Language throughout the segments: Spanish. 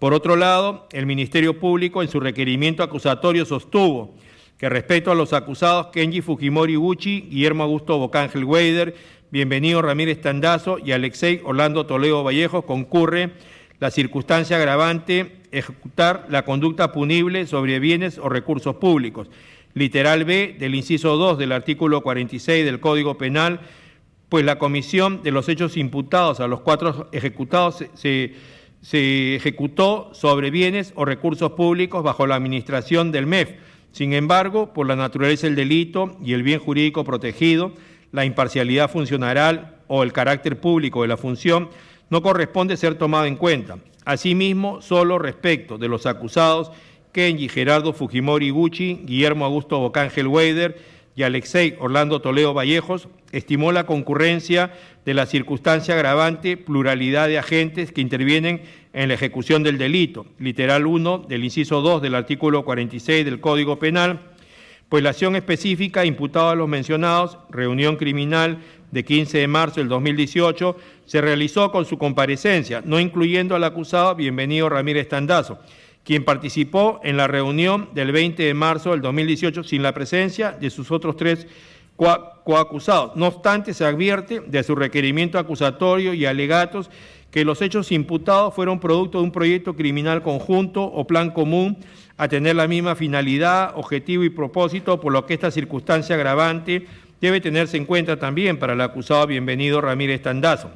Por otro lado, el Ministerio Público en su requerimiento acusatorio sostuvo que respecto a los acusados Kenji Fujimori Uchi, Guillermo Augusto Bocángel Weider, Bienvenido Ramírez Tandazo y Alexei Orlando Toledo Vallejos concurre la circunstancia agravante ejecutar la conducta punible sobre bienes o recursos públicos. Literal B del inciso 2 del artículo 46 del Código Penal, pues la comisión de los hechos imputados a los 4 ejecutados se ejecutó sobre bienes o recursos públicos bajo la administración del MEF. Sin embargo, por la naturaleza del delito y el bien jurídico protegido, la imparcialidad funcional o el carácter público de la función no corresponde ser tomado en cuenta. Asimismo, solo respecto de los acusados Kenji Gerardo Fujimori Uchi, Guillermo Augusto Bocángel Weider y Alexei Orlando Toledo Vallejos, estimó la concurrencia de la circunstancia agravante pluralidad de agentes que intervienen en la ejecución del delito, literal 1 del inciso 2 del artículo 46 del Código Penal, pues la acción específica imputada a los mencionados, reunión criminal de 15 de marzo del 2018, se realizó con su comparecencia, no incluyendo al acusado Bienvenido Ramírez Tandazo, quien participó en la reunión del 20 de marzo del 2018 sin la presencia de sus otros 3 coacusados. No obstante, se advierte de su requerimiento acusatorio y alegatos que los hechos imputados fueron producto de un proyecto criminal conjunto o plan común a tener la misma finalidad, objetivo y propósito, por lo que esta circunstancia agravante debe tenerse en cuenta también para el acusado Bienvenido Ramírez Tandazo.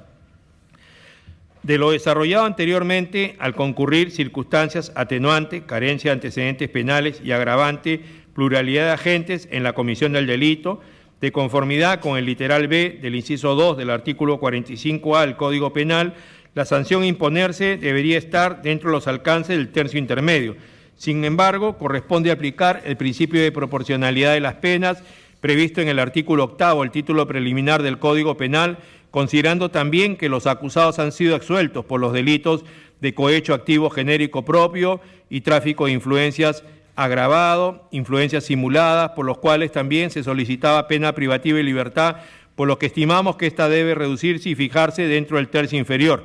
De lo desarrollado anteriormente, al concurrir circunstancias atenuantes, carencia de antecedentes penales y agravante, pluralidad de agentes en la comisión del delito, de conformidad con el literal B del inciso 2 del artículo 45A del Código Penal, la sanción a imponerse debería estar dentro de los alcances del tercio intermedio. Sin embargo, corresponde aplicar el principio de proporcionalidad de las penas previsto en el artículo 8 del título preliminar del Código Penal, considerando también que los acusados han sido absueltos por los delitos de cohecho activo genérico propio y tráfico de influencias agravado, influencias simuladas, por los cuales también se solicitaba pena privativa de libertad, por lo que estimamos que ésta debe reducirse y fijarse dentro del tercio inferior.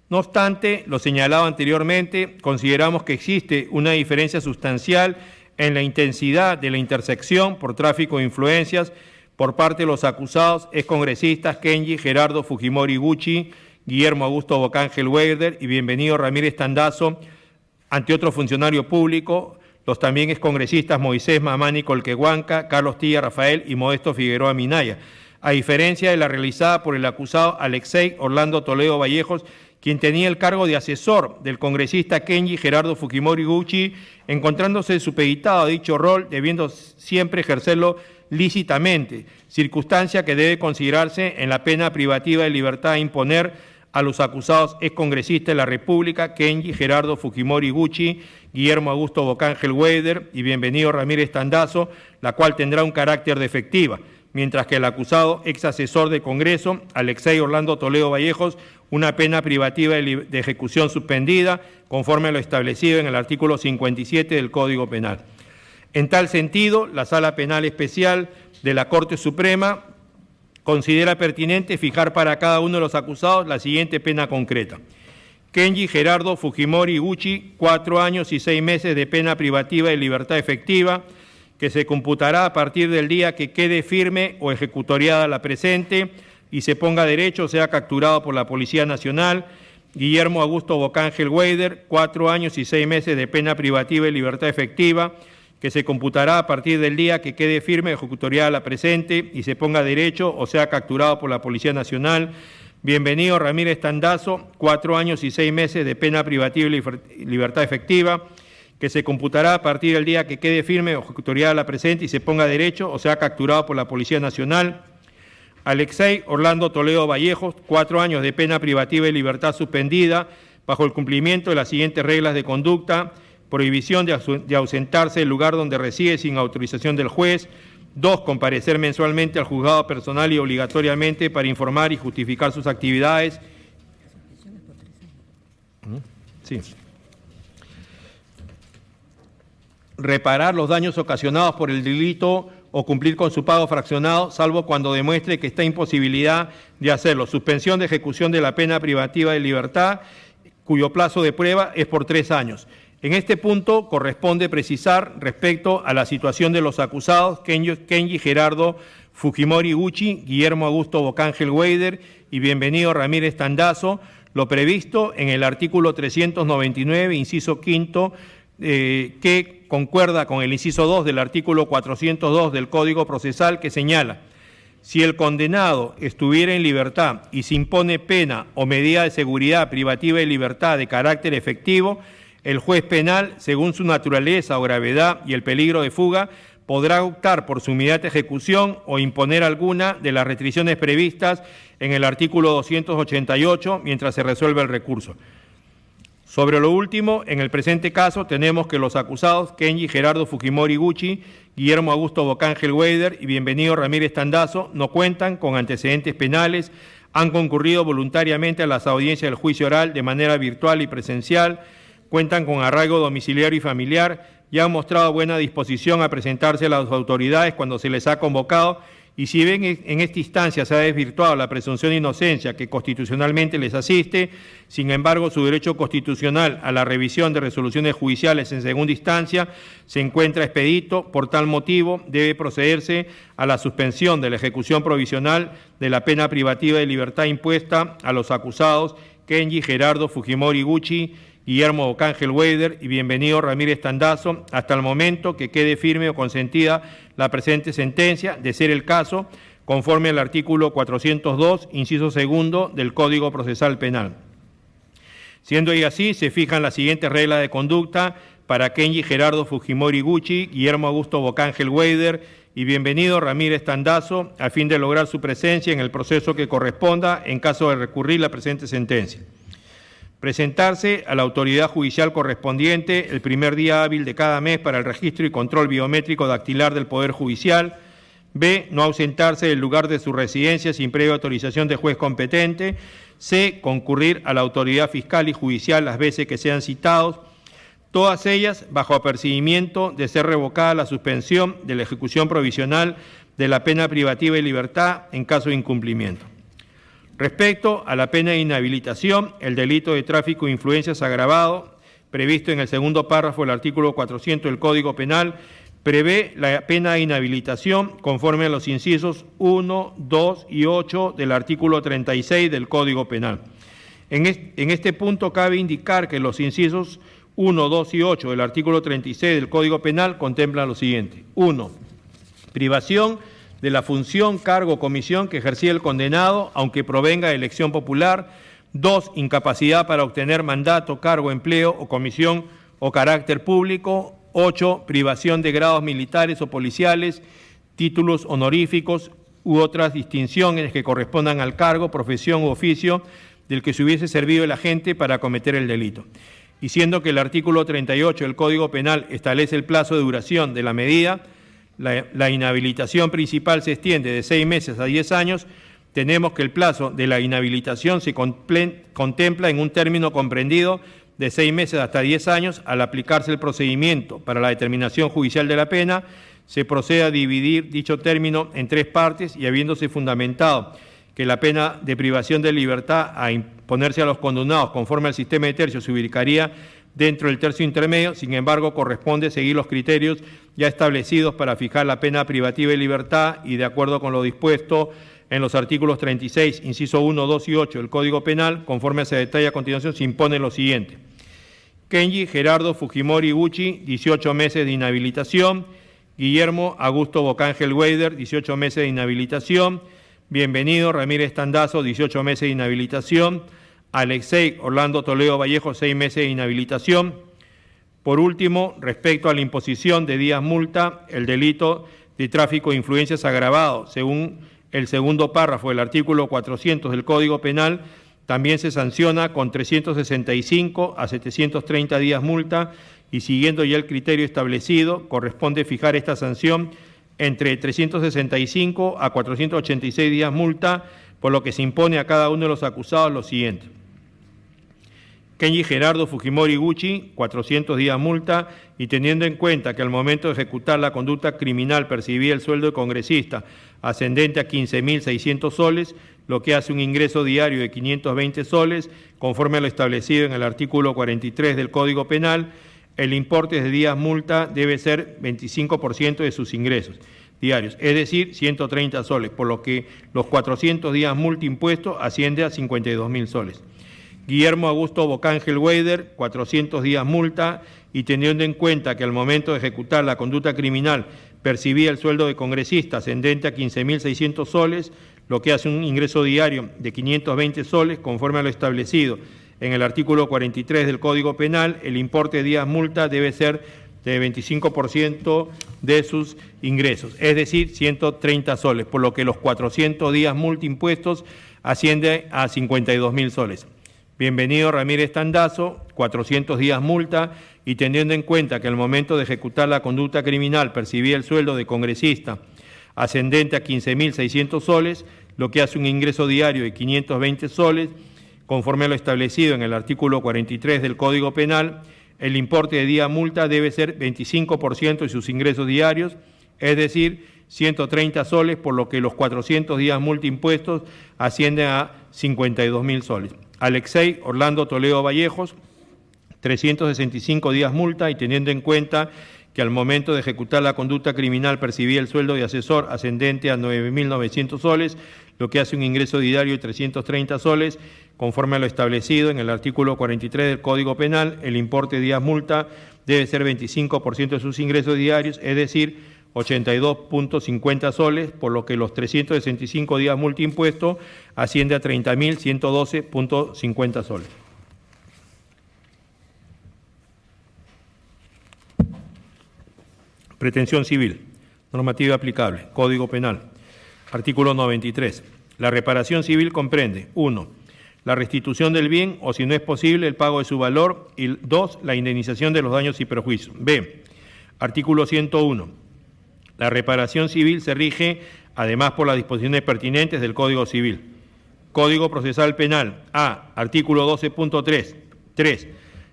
No obstante, lo señalado anteriormente, consideramos que existe una diferencia sustancial en la intensidad de la intersección por tráfico de influencias por parte de los acusados excongresistas Kenji Gerardo Fujimori Uchi, Guillermo Augusto Bocángel Weider y Bienvenido Ramírez Tandazo, ante otro funcionario público, los también excongresistas Moisés Mamani Colquehuanca, Carlos Tilla Rafael y Modesto Figueroa Minaya, a diferencia de la realizada por el acusado Alexei Orlando Toledo Vallejos, quien tenía el cargo de asesor del congresista Kenji Gerardo Fujimori Uchi, encontrándose supeditado a dicho rol, debiendo siempre ejercerlo lícitamente, circunstancia que debe considerarse en la pena privativa de libertad a imponer a los acusados excongresistas de la República, Kenji Gerardo Fujimori Uchi, Guillermo Augusto Bocángel Weider y Bienvenido Ramírez Tandazo, la cual tendrá un carácter de efectiva, mientras que el acusado ex asesor de Congreso, Alexei Orlando Toledo Vallejos, una pena privativa de ejecución suspendida, conforme a lo establecido en el artículo 57 del Código Penal. En tal sentido, la Sala Penal Especial de la Corte Suprema considera pertinente fijar para cada uno de los acusados la siguiente pena concreta. Kenji Gerardo Fujimori Uchi, 4 años y 6 meses de pena privativa de libertad efectiva, que se computará a partir del día que quede firme o ejecutoriada la presente y se ponga derecho o sea capturado por la Policía Nacional. Guillermo Augusto Bocángel Weider, 4 años y 6 meses de pena privativa de libertad efectiva, que se computará a partir del día que quede firme o ejecutoriada la presente y se ponga derecho o sea capturado por la Policía Nacional. Bienvenido Ramírez Tandazo, 4 años y 6 meses de pena privativa de libertad efectiva, que se computará a partir del día que quede firme o ejecutoriada la presente y se ponga derecho o sea capturado por la Policía Nacional. Alexei Orlando Toledo Vallejos, 4 años de pena privativa de libertad suspendida bajo el cumplimiento de las siguientes reglas de conducta: prohibición de ausentarse del lugar donde reside sin autorización del juez. 2, comparecer mensualmente al juzgado personal y obligatoriamente para informar y justificar sus actividades. Sí. Reparar los daños ocasionados por el delito o cumplir con su pago fraccionado, salvo cuando demuestre que está en imposibilidad de hacerlo. Suspensión de ejecución de la pena privativa de libertad cuyo plazo de prueba es por 3 años. En este punto corresponde precisar respecto a la situación de los acusados Kenji Gerardo Fujimori Gucci, Guillermo Augusto Bocángel Weider y Bienvenido Ramírez Tandazo, lo previsto en el artículo 399, inciso quinto, que concuerda con el inciso 2 del artículo 402 del Código Procesal, que señala: si el condenado estuviera en libertad y se impone pena o medida de seguridad privativa de libertad de carácter efectivo, el juez penal, según su naturaleza o gravedad y el peligro de fuga, podrá optar por su inmediata ejecución o imponer alguna de las restricciones previstas en el artículo 288 mientras se resuelve el recurso. Sobre lo último, en el presente caso tenemos que los acusados Kenji Gerardo Fujimori Gucci, Guillermo Augusto Bocángel Weider y Bienvenido Ramírez Tandazo no cuentan con antecedentes penales, han concurrido voluntariamente a las audiencias del juicio oral de manera virtual y presencial, cuentan con arraigo domiciliario y familiar y han mostrado buena disposición a presentarse a las autoridades cuando se les ha convocado, y si bien en esta instancia se ha desvirtuado la presunción de inocencia que constitucionalmente les asiste, sin embargo su derecho constitucional a la revisión de resoluciones judiciales en segunda instancia se encuentra expedito. Por tal motivo debe procederse a la suspensión de la ejecución provisional de la pena privativa de libertad impuesta a los acusados Kenji Gerardo Fujimori Gucci, Guillermo Bocángel Weider y Bienvenido Ramírez Tandazo, hasta el momento que quede firme o consentida la presente sentencia, de ser el caso, conforme al artículo 402, inciso segundo del Código Procesal Penal. Siendo así, se fijan las siguientes reglas de conducta para Kenji Gerardo Fujimori Gucci, Guillermo Augusto Bocángel Weider y Bienvenido Ramírez Tandazo, a fin de lograr su presencia en el proceso que corresponda en caso de recurrir la presente sentencia. Presentarse a la autoridad judicial correspondiente el primer día hábil de cada mes para el registro y control biométrico dactilar del Poder Judicial. B. No ausentarse del lugar de su residencia sin previa autorización de juez competente. C. Concurrir a la autoridad fiscal y judicial las veces que sean citados, todas ellas bajo apercibimiento de ser revocada la suspensión de la ejecución provisional de la pena privativa de libertad en caso de incumplimiento. Respecto a la pena de inhabilitación, el delito de tráfico de influencias agravado, previsto en el segundo párrafo del artículo 400 del Código Penal, prevé la pena de inhabilitación conforme a los incisos 1, 2 y 8 del artículo 36 del Código Penal. En este punto cabe indicar que los incisos 1, 2 y 8 del artículo 36 del Código Penal contemplan lo siguiente: 1. Privación de la función, cargo o comisión que ejercía el condenado, aunque provenga de elección popular. 2. Incapacidad para obtener mandato, cargo, empleo o comisión o carácter público. 8. Privación de grados militares o policiales, títulos honoríficos u otras distinciones que correspondan al cargo, profesión u oficio del que se hubiese servido el agente para cometer el delito. Y siendo que el artículo 38 del Código Penal establece el plazo de duración de la medida, la inhabilitación principal se extiende de 6 meses a 10 años, tenemos que el plazo de la inhabilitación se contempla en un término comprendido de 6 meses hasta 10 años. Al aplicarse el procedimiento para la determinación judicial de la pena, se procede a dividir dicho término en 3 partes y habiéndose fundamentado que la pena de privación de libertad a imponerse a los condenados conforme al sistema de tercios se ubicaría dentro del tercio intermedio, sin embargo, corresponde seguir los criterios ya establecidos para fijar la pena privativa de libertad y, de acuerdo con lo dispuesto en los artículos 36, inciso 1, 2 y 8 del Código Penal, conforme se detalla a continuación, se impone lo siguiente: Kenji Gerardo Fujimori Gucci, 18 meses de inhabilitación. Guillermo Augusto Bocángel Weider, 18 meses de inhabilitación. Bienvenido Ramírez Tandazo, 18 meses de inhabilitación. Alexei Orlando Toledo Vallejo, 6 meses de inhabilitación. Por último, respecto a la imposición de días multa, el delito de tráfico de influencias agravado, según el segundo párrafo del artículo 400 del Código Penal, también se sanciona con 365 a 730 días multa, y siguiendo ya el criterio establecido, corresponde fijar esta sanción entre 365 a 486 días multa, por lo que se impone a cada uno de los acusados lo siguiente: Kenji Gerardo Fujimori Gucci, 400 días multa, y teniendo en cuenta que al momento de ejecutar la conducta criminal percibía el sueldo de congresista ascendente a 15.600 soles, lo que hace un ingreso diario de 520 soles, conforme a lo establecido en el artículo 43 del Código Penal. El importe de días multa debe ser 25% de sus ingresos diarios, es decir, 130 soles, por lo que los 400 días multa impuesto asciende a 52.000 soles. Guillermo Augusto Bocángel Weider, 400 días multa, y teniendo en cuenta que al momento de ejecutar la conducta criminal percibía el sueldo de congresista ascendente a 15.600 soles, lo que hace un ingreso diario de 520 soles, conforme a lo establecido en el artículo 43 del Código Penal. El importe de días multa debe ser de 25% de sus ingresos, es decir, 130 soles, por lo que los 400 días multa impuestos asciende a 52.000 soles. Bienvenido Ramírez Tandazo, 400 días multa, y teniendo en cuenta que al momento de ejecutar la conducta criminal percibía el sueldo de congresista ascendente a 15.600 soles, lo que hace un ingreso diario de 520 soles, conforme a lo establecido en el artículo 43 del Código Penal. El importe de día multa debe ser 25% de sus ingresos diarios, es decir, 130 soles, por lo que los 400 días multa impuestos ascienden a 52.000 soles. Alexei Orlando Toledo Vallejos, 365 días multa, y teniendo en cuenta que al momento de ejecutar la conducta criminal percibía el sueldo de asesor ascendente a 9.900 soles, lo que hace un ingreso diario de 330 soles, conforme a lo establecido en el artículo 43 del Código Penal. El importe de días multa debe ser 25% de sus ingresos diarios, es decir, 82.50 soles, por lo que los 365 días multa impuesto asciende a 30.112.50 soles. Pretensión civil. Normativa aplicable. Código Penal. Artículo 93. La reparación civil comprende: 1. La restitución del bien, o si no es posible, el pago de su valor, y 2. La indemnización de los daños y perjuicios. B. Artículo 101. La reparación civil se rige además por las disposiciones pertinentes del Código Civil. Código Procesal Penal. A. Artículo 12.3. 3.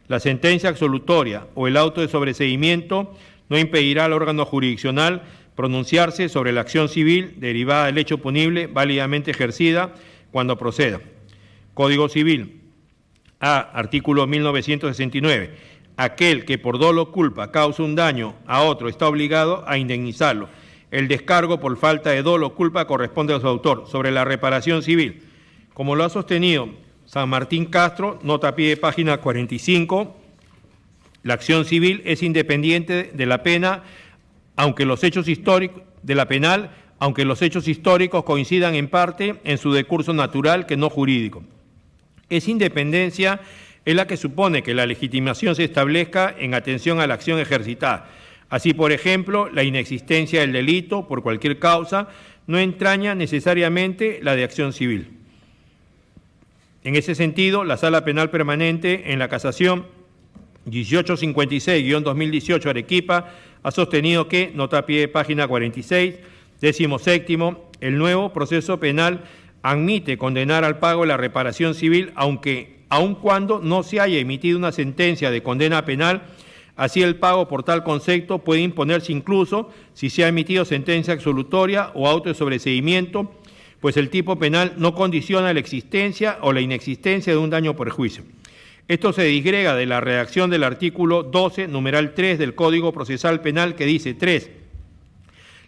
La sentencia absolutoria o el auto de sobreseimiento no impedirá al órgano jurisdiccional pronunciarse sobre la acción civil derivada del hecho punible válidamente ejercida cuando proceda. Código Civil. A. Artículo 1969. Aquel que por dolo o culpa causa un daño a otro está obligado a indemnizarlo. El descargo por falta de dolo o culpa corresponde a su autor. Sobre la reparación civil, como lo ha sostenido San Martín Castro, nota a pie de página 45, la acción civil es independiente de la pena, aunque los hechos históricos de la penal, aunque los hechos históricos coincidan en parte en su decurso natural que no jurídico. Esa independencia es la que supone que la legitimación se establezca en atención a la acción ejercitada. Así, por ejemplo, la inexistencia del delito por cualquier causa no entraña necesariamente la de acción civil. En ese sentido, la Sala Penal Permanente en la Casación 1856-2018 Arequipa ha sostenido que, nota a pie de página 46, 17º, el nuevo proceso penal admite condenar al pago de la reparación civil, aun cuando no se haya emitido una sentencia de condena penal. Así, el pago por tal concepto puede imponerse incluso si se ha emitido sentencia absolutoria o auto de sobreseimiento, pues el tipo penal no condiciona la existencia o la inexistencia de un daño o perjuicio. Esto se disgrega de la redacción del artículo 12, numeral 3 del Código Procesal Penal, que dice: 3.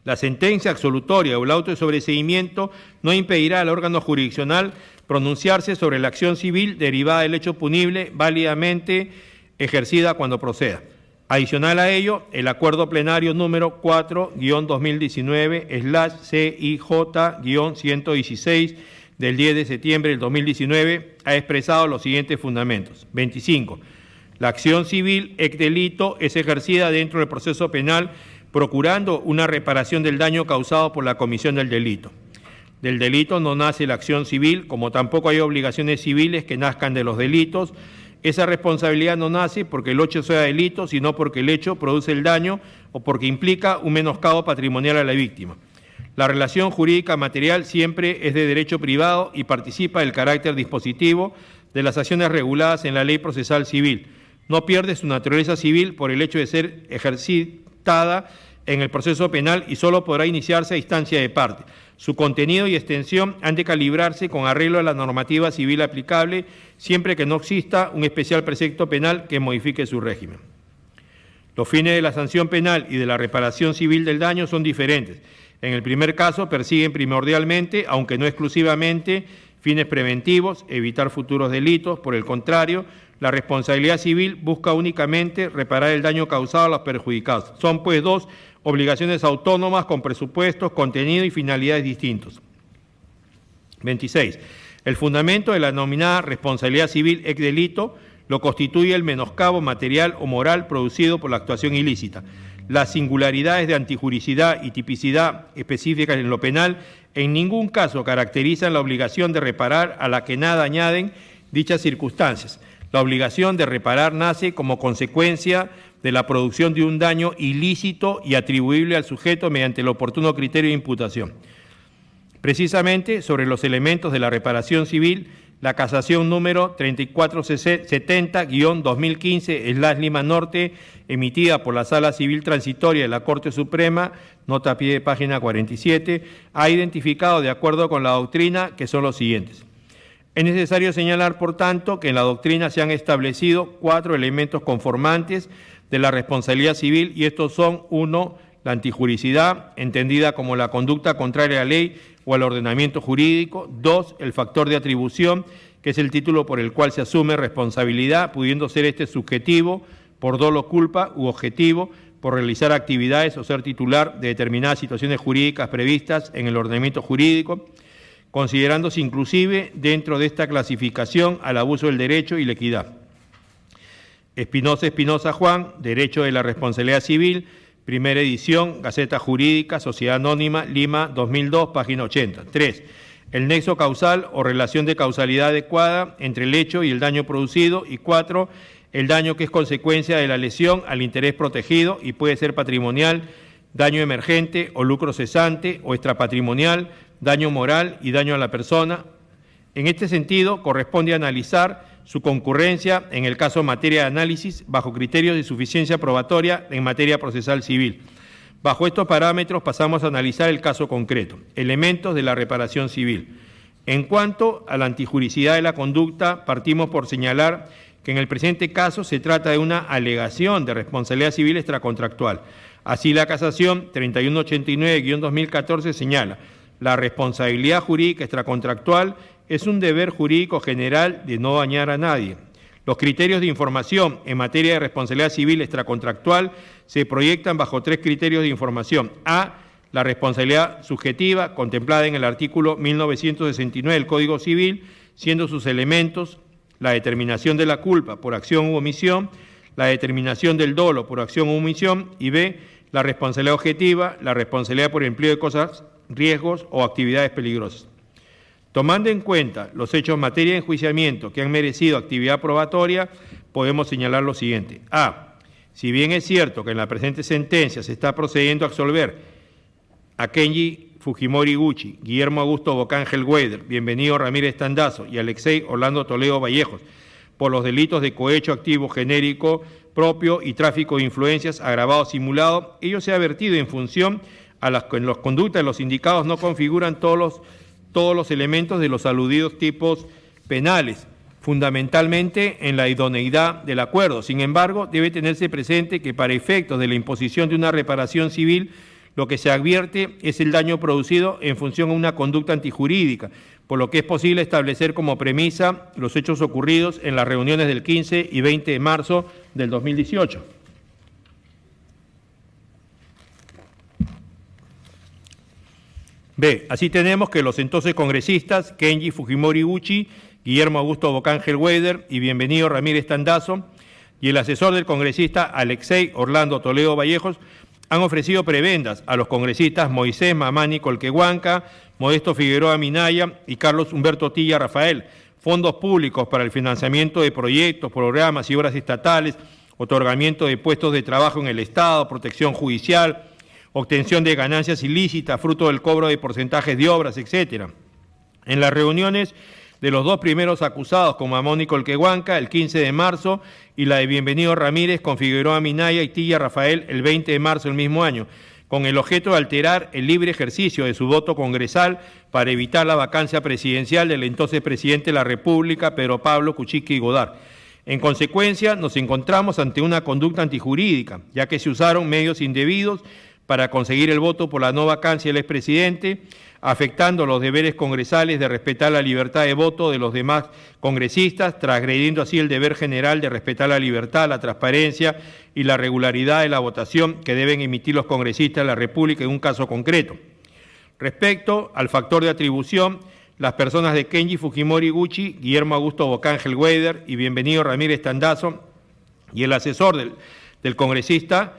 La sentencia absolutoria o el auto de sobreseimiento no impedirá al órgano jurisdiccional pronunciarse sobre la acción civil derivada del hecho punible válidamente ejercida cuando proceda. Adicional a ello, el acuerdo plenario número 4-2019/CIJ-116 del 10 de septiembre del 2019 ha expresado los siguientes fundamentos. 25. La acción civil ex delito es ejercida dentro del proceso penal procurando una reparación del daño causado por la comisión del delito. Del delito no nace la acción civil, como tampoco hay obligaciones civiles que nazcan de los delitos. Esa responsabilidad no nace porque el hecho sea delito, sino porque el hecho produce el daño o porque implica un menoscabo patrimonial a la víctima. La relación jurídica material siempre es de derecho privado y participa del carácter dispositivo de las acciones reguladas en la ley procesal civil. No pierde su naturaleza civil por el hecho de ser ejercitada en el proceso penal y solo podrá iniciarse a instancia de parte. Su contenido y extensión han de calibrarse con arreglo a la normativa civil aplicable, siempre que no exista un especial precepto penal que modifique su régimen. Los fines de la sanción penal y de la reparación civil del daño son diferentes. En el primer caso persiguen primordialmente, aunque no exclusivamente, fines preventivos, evitar futuros delitos. Por el contrario, la responsabilidad civil busca únicamente reparar el daño causado a los perjudicados. Son, pues, dos obligaciones autónomas con presupuestos, contenido y finalidades distintos. 26. El fundamento de la denominada responsabilidad civil ex delito lo constituye el menoscabo material o moral producido por la actuación ilícita. Las singularidades de antijuricidad y tipicidad específicas en lo penal en ningún caso caracterizan la obligación de reparar a la que nada añaden dichas circunstancias. La obligación de reparar nace como consecuencia de la producción de un daño ilícito y atribuible al sujeto mediante el oportuno criterio de imputación. Precisamente sobre los elementos de la reparación civil, la casación número 3470-2015/Lima Norte, emitida por la Sala Civil Transitoria de la Corte Suprema, nota a pie de página 47, ha identificado, de acuerdo con la doctrina, que son los siguientes. Es necesario señalar, por tanto, que en la doctrina se han establecido 4 elementos conformantes de la responsabilidad civil, y estos son: 1, la antijuricidad, entendida como la conducta contraria a la ley o al ordenamiento jurídico; 2, el factor de atribución, que es el título por el cual se asume responsabilidad, pudiendo ser este subjetivo, por dolo, culpa, u objetivo, por realizar actividades o ser titular de determinadas situaciones jurídicas previstas en el ordenamiento jurídico, considerándose inclusive dentro de esta clasificación al abuso del derecho y la equidad. Espinosa Juan, Derecho de la Responsabilidad Civil, primera edición, Gaceta Jurídica, Sociedad Anónima, Lima, 2002, página 80. 3. El nexo causal o relación de causalidad adecuada entre el hecho y el daño producido. Y 4. El daño que es consecuencia de la lesión al interés protegido y puede ser patrimonial, daño emergente o lucro cesante, o extrapatrimonial, daño moral y daño a la persona. En este sentido, corresponde analizar su concurrencia en el caso materia de análisis bajo criterios de suficiencia probatoria en materia procesal civil. Bajo estos parámetros pasamos a analizar el caso concreto. Elementos de la reparación civil. En cuanto a la antijuricidad de la conducta, partimos por señalar que en el presente caso se trata de una alegación de responsabilidad civil extracontractual. Así, la casación 3189-2014 señala: la responsabilidad jurídica extracontractual es un deber jurídico general de no dañar a nadie. Los criterios de información en materia de responsabilidad civil extracontractual se proyectan bajo 3 criterios de información. A, la responsabilidad subjetiva, contemplada en el artículo 1969 del Código Civil, siendo sus elementos la determinación de la culpa por acción u omisión, la determinación del dolo por acción u omisión, y B, la responsabilidad objetiva, la responsabilidad por empleo de cosas, riesgos o actividades peligrosas. Tomando en cuenta los hechos en materia de enjuiciamiento que han merecido actividad probatoria, podemos señalar lo siguiente. A. Si bien es cierto que en la presente sentencia se está procediendo a absolver a Kenji Fujimori Gucci, Guillermo Augusto Bocángel Weider, Bienvenido Ramírez Tandazo y Alexei Orlando Toledo Vallejos por los delitos de cohecho activo genérico propio y tráfico de influencias agravado simulado, ello se ha vertido en función a las que en las conductas de los indicados no configuran todos los elementos de los aludidos tipos penales, fundamentalmente en la idoneidad del acuerdo. Sin embargo, debe tenerse presente que para efectos de la imposición de una reparación civil, lo que se advierte es el daño producido en función a una conducta antijurídica, por lo que es posible establecer como premisa los hechos ocurridos en las reuniones del 15 y 20 de marzo del 2018. B. Así tenemos que los entonces congresistas Kenji Fujimori Gucci, Guillermo Augusto Bocángel Weider y Bienvenido Ramírez Tandazo y el asesor del congresista Alexei Orlando Toledo Vallejos han ofrecido prebendas a los congresistas Moisés Mamani Colquehuanca, Modesto Figueroa Minaya y Carlos Humberto Tilla Rafael, fondos públicos para el financiamiento de proyectos, programas y obras estatales, otorgamiento de puestos de trabajo en el Estado, protección judicial, obtención de ganancias ilícitas, fruto del cobro de porcentajes de obras, etc. En las reuniones de los dos primeros acusados con Mamón y Colquehuanca el 15 de marzo y la de Bienvenido Ramírez con Figueroa Minaya y Tilla Rafael el 20 de marzo del mismo año, con el objeto de alterar el libre ejercicio de su voto congresal para evitar la vacancia presidencial del entonces presidente de la República, Pedro Pablo Kuczynski Godard. En consecuencia, nos encontramos ante una conducta antijurídica, ya que se usaron medios indebidos para conseguir el voto por la no vacancia del expresidente, afectando los deberes congresales de respetar la libertad de voto de los demás congresistas, transgrediendo así el deber general de respetar la libertad, la transparencia y la regularidad de la votación que deben emitir los congresistas de la República en un caso concreto. Respecto al factor de atribución, las personas de Kenji Fujimori Gucci, Guillermo Augusto Bocángel Weider y Bienvenido Ramírez Tandazo y el asesor del congresista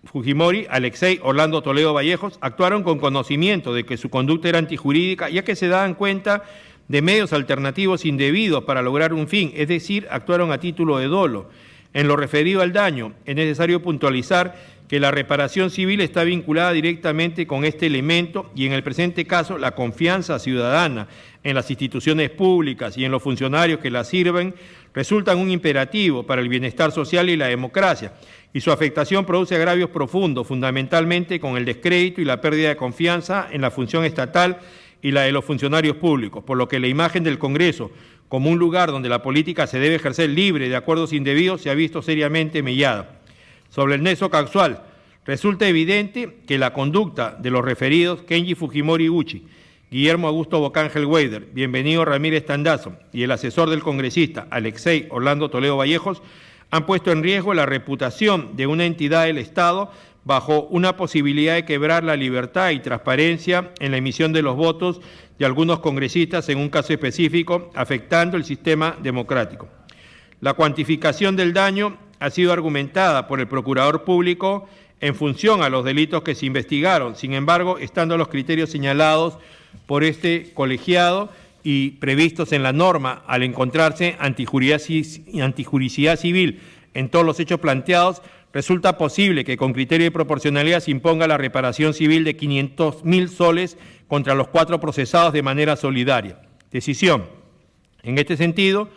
Fujimori, Alexei Orlando Toledo Vallejos, actuaron con conocimiento de que su conducta era antijurídica, ya que se daban cuenta de medios alternativos indebidos para lograr un fin, es decir, actuaron a título de dolo. En lo referido al daño, es necesario puntualizar que la reparación civil está vinculada directamente con este elemento y en el presente caso la confianza ciudadana en las instituciones públicas y en los funcionarios que las sirven resultan un imperativo para el bienestar social y la democracia, y su afectación produce agravios profundos, fundamentalmente con el descrédito y la pérdida de confianza en la función estatal y la de los funcionarios públicos, por lo que la imagen del Congreso como un lugar donde la política se debe ejercer libre de acuerdos indebidos se ha visto seriamente mellada. Sobre el nexo causal, resulta evidente que la conducta de los referidos Kenji Fujimori Gucci, Guillermo Augusto Bocángel Weider, Bienvenido Ramírez Tandazo y el asesor del congresista Alexei Orlando Toledo Vallejos han puesto en riesgo la reputación de una entidad del Estado bajo una posibilidad de quebrar la libertad y transparencia en la emisión de los votos de algunos congresistas en un caso específico, afectando el sistema democrático. La cuantificación del daño ha sido argumentada por el Procurador Público en función a los delitos que se investigaron, sin embargo, estando los criterios señalados por este colegiado y previstos en la norma al encontrarse antijuricidad civil en todos los hechos planteados, resulta posible que con criterio de proporcionalidad se imponga la reparación civil de 500.000 soles contra los 4 procesados de manera solidaria. Decisión. En este sentido,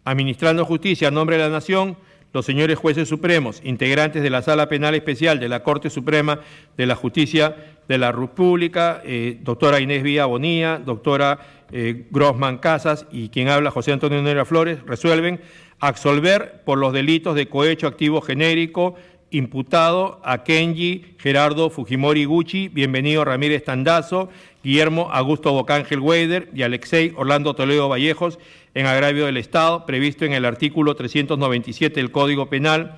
administrando justicia a nombre de la Nación, los señores jueces supremos, integrantes de la Sala Penal Especial de la Corte Suprema de la Justicia de la República, doctora Inés Villa Bonilla, doctora Grossman Casas y quien habla José Antonio Neira Flores, resuelven absolver por los delitos de cohecho activo genérico imputado a Kenji Gerardo Fujimori Gucci, Bienvenido Ramírez Tandazo, Guillermo Augusto Bocángel Weider y Alexei Orlando Toledo Vallejos en agravio del Estado, previsto en el artículo 397 del Código Penal,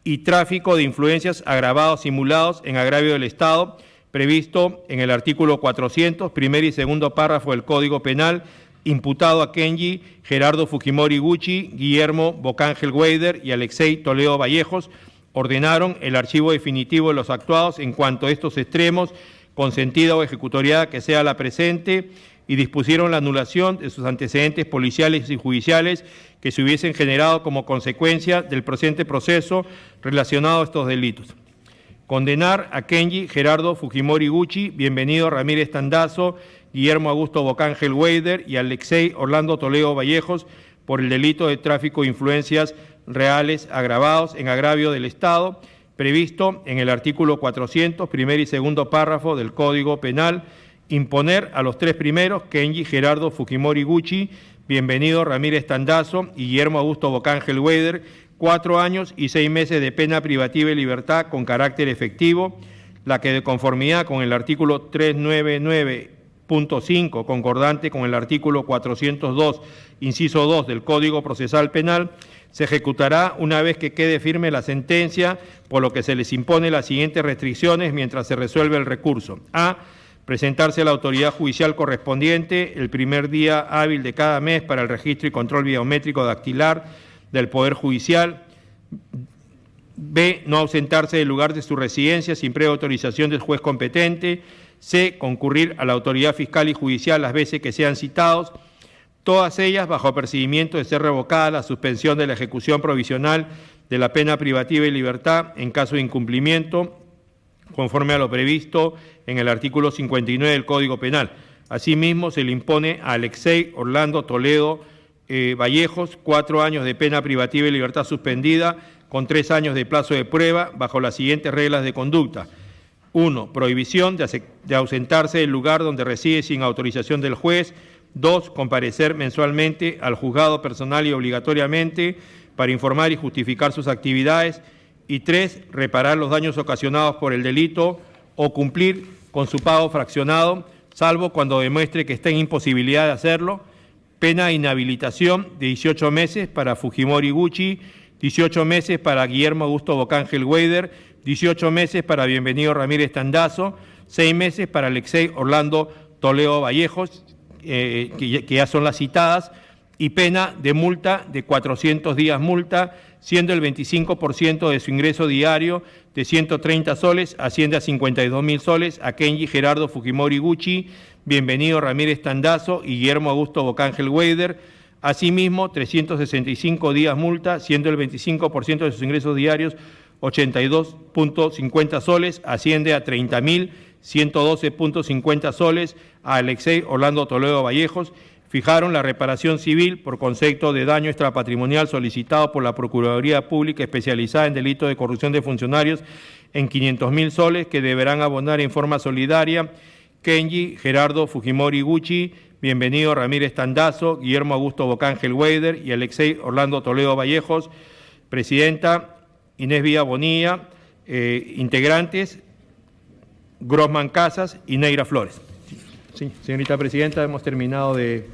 y tráfico de influencias agravados simulados en agravio del Estado, previsto en el artículo 400, primer y segundo párrafo del Código Penal, imputado a Kenji Gerardo Fujimori Gucci, Guillermo Bocángel Weider y Alexei Toledo Vallejos, ordenaron el archivo definitivo de los actuados en cuanto a estos extremos, consentida o ejecutoriada que sea la presente, y dispusieron la anulación de sus antecedentes policiales y judiciales que se hubiesen generado como consecuencia del presente proceso relacionado a estos delitos. Condenar a Kenji Gerardo Fujimori Gucci, Bienvenido Ramírez Tandazo, Guillermo Augusto Bocángel Weider y Alexei Orlando Toledo Vallejos por el delito de tráfico de influencias reales agravados en agravio del Estado, previsto en el artículo 400, primer y segundo párrafo del Código Penal, imponer a los 3 primeros, Kenji Gerardo Fujimori Gucci, Bienvenido Ramírez Tandazo y Guillermo Augusto Bocángel Weider, 4 años y 6 meses de pena privativa de libertad con carácter efectivo, la que de conformidad con el artículo 399.5, concordante con el artículo 402, inciso 2 del Código Procesal Penal, se ejecutará una vez que quede firme la sentencia, por lo que se les impone las siguientes restricciones mientras se resuelve el recurso. A. Presentarse a la autoridad judicial correspondiente el primer día hábil de cada mes para el registro y control biométrico dactilar del Poder Judicial. B. No ausentarse del lugar de su residencia sin previa autorización del juez competente. C. Concurrir a la autoridad fiscal y judicial las veces que sean citados, todas ellas bajo apercibimiento de ser revocada la suspensión de la ejecución provisional de la pena privativa de libertad en caso de incumplimiento, conforme a lo previsto en el artículo 59 del Código Penal. Asimismo, se le impone a Alexei Orlando Toledo Vallejos 4 años de pena privativa de libertad suspendida con 3 años de plazo de prueba bajo las siguientes reglas de conducta. 1. Prohibición de ausentarse del lugar donde reside sin autorización del juez. 2. Comparecer mensualmente al juzgado personal y obligatoriamente para informar y justificar sus actividades. Y 3. Reparar los daños ocasionados por el delito o cumplir con su pago fraccionado, salvo cuando demuestre que está en imposibilidad de hacerlo. Pena de inhabilitación de 18 meses para Fujimori Gucci, 18 meses para Guillermo Augusto Bocángel Weider, 18 meses para Bienvenido Ramírez Tandazo, 6 meses para Alexei Orlando Toledo Vallejos, que ya son las citadas, y pena de multa de 400 días multa, siendo el 25% de su ingreso diario de 130 soles, asciende a 52.000 soles, a Kenji Gerardo Fujimori Gucci, Bienvenido Ramírez Tandazo y Guillermo Augusto Bocángel Weider. Asimismo, 365 días multa, siendo el 25% de sus ingresos diarios 82.50 soles, asciende a 30.112.50 soles, a Alexei Orlando Toledo Vallejos. Fijaron la reparación civil por concepto de daño extrapatrimonial solicitado por la Procuraduría Pública especializada en delito de corrupción de funcionarios en 500.000 soles, que deberán abonar en forma solidaria Kenji Gerardo Fujimori Gucci, Bienvenido Ramírez Tandazo, Guillermo Augusto Bocángel Weider y Alexei Orlando Toledo Vallejos. Presidenta Inés Villa Bonilla, integrantes Grossman Casas y Neira Flores. Sí, señorita Presidenta, hemos terminado de